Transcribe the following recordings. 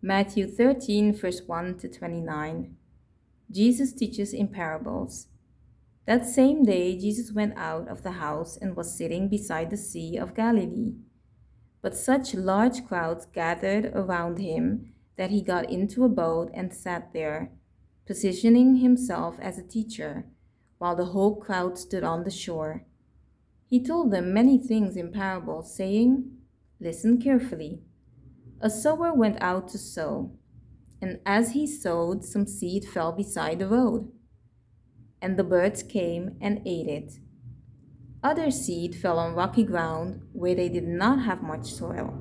Matthew 13, verse 1 to 29. Jesus teaches in parables. That same day, Jesus went out of the house and was sitting beside the Sea of Galilee. But such large crowds gathered around him that he got into a boat and sat there, positioning himself as a teacher, while the whole crowd stood on the shore. He told them many things in parables, saying, "Listen carefully. A sower went out to sow, and as he sowed, some seed fell beside the road, and the birds came and ate it. Other seed fell on rocky ground where they did not have much soil,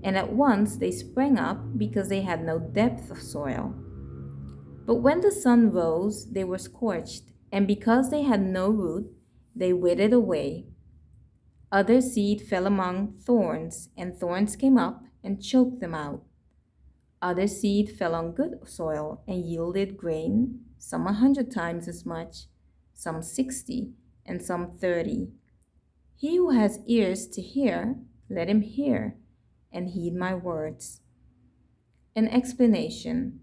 and at once they sprang up because they had no depth of soil. But when the sun rose, they were scorched, and because they had no root, they withered away. Other seed fell among thorns, and thorns came up and choked them out. Other seed fell on good soil and yielded grain, some 100 times as much, some 60, and some 30. He who has ears to hear, let him hear, and heed my words." An explanation.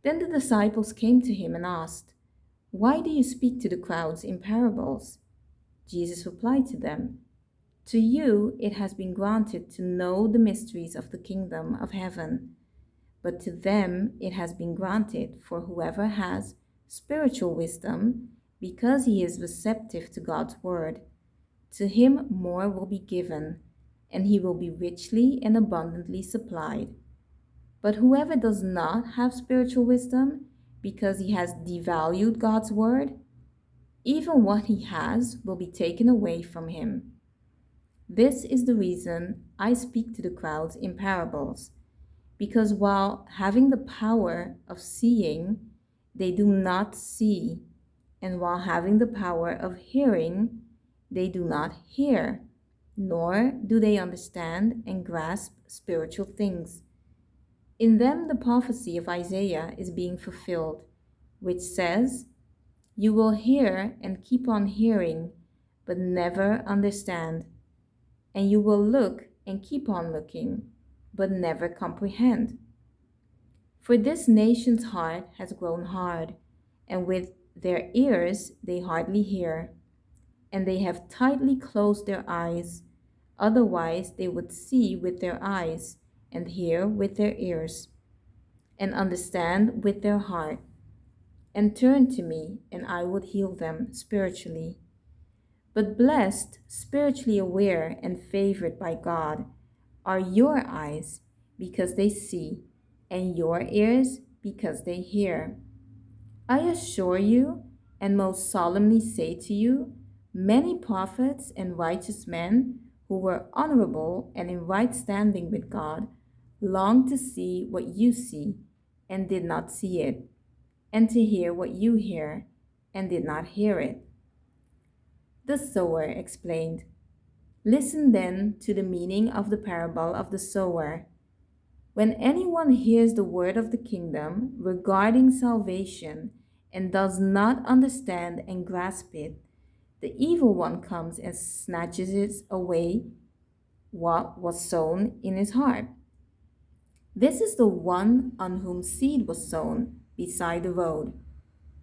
Then the disciples came to him and asked, "Why do you speak to the crowds in parables?" Jesus replied to them, "To you it has been granted to know the mysteries of the kingdom of heaven, but to them it has been granted for whoever has spiritual wisdom, because he is receptive to God's word. To him more will be given, and he will be richly and abundantly supplied. But whoever does not have spiritual wisdom, because he has devalued God's word, even what he has will be taken away from him. This is the reason I speak to the crowds in parables, because while having the power of seeing, they do not see, and while having the power of hearing, they do not hear, nor do they understand and grasp spiritual things. In them, the prophecy of Isaiah is being fulfilled, which says, "You will hear and keep on hearing, but never understand. And you will look and keep on looking, but never comprehend. For this nation's heart has grown hard, and with their ears they hardly hear, and they have tightly closed their eyes, otherwise they would see with their eyes, and hear with their ears, and understand with their heart, and turn to me, and I would heal them spiritually. But blessed, spiritually aware, and favored by God are your eyes, because they see, and your ears, because they hear. I assure you, and most solemnly say to you, many prophets and righteous men who were honorable and in right standing with God longed to see what you see, and did not see it, and to hear what you hear, and did not hear it." The sower explained. Listen then to the meaning of the parable of the sower. When anyone hears the word of the kingdom regarding salvation and does not understand and grasp it, the evil one comes and snatches it away what was sown in his heart. This is the one on whom seed was sown beside the road.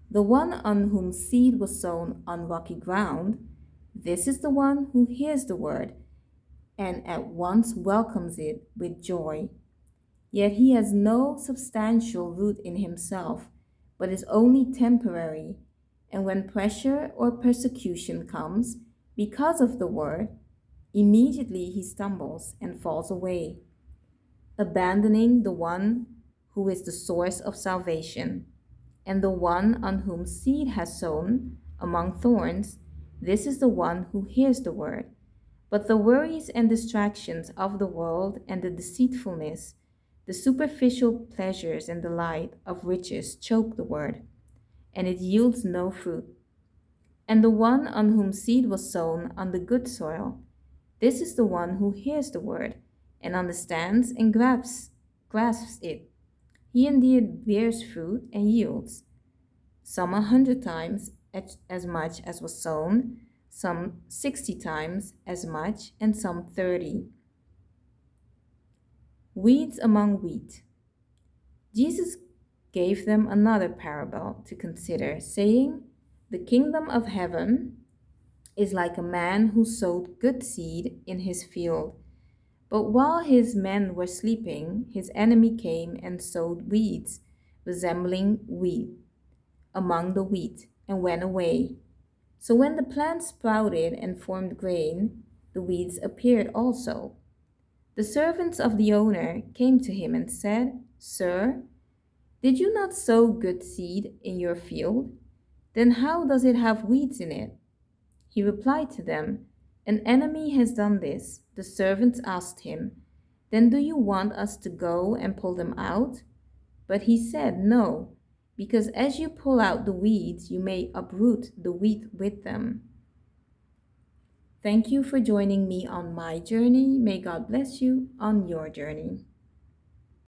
The one on whom seed was sown on rocky ground, this is the one who hears the word and at once welcomes it with joy. Yet he has no substantial root in himself, but is only temporary, and when pressure or persecution comes because of the word, immediately he stumbles and falls away, abandoning the one who is the source of salvation. And the one on whom seed has sown among thorns, this is the one who hears the word. But the worries and distractions of the world and the deceitfulness, the superficial pleasures and delight of riches choke the word, and it yields no fruit. And the one on whom seed was sown on the good soil, this is the one who hears the word and understands and grasps it. He indeed bears fruit and yields, some 100 times as much as was sown, some 60 times as much, and some 30. Weeds among wheat. Jesus gave them another parable to consider, saying, "The kingdom of heaven is like a man who sowed good seed in his field. But while his men were sleeping, his enemy came and sowed weeds, resembling wheat, among the wheat, and went away. So when the plant sprouted and formed grain, the weeds appeared also. The servants of the owner came to him and said, 'Sir, did you not sow good seed in your field? Then how does it have weeds in it?' He replied to them, 'An enemy has done this.' The servants asked him, 'Then do you want us to go and pull them out?' But he said, 'No, because as you pull out the weeds, you may uproot the wheat with them.' Thank you for joining me on my journey. May God bless you on your journey.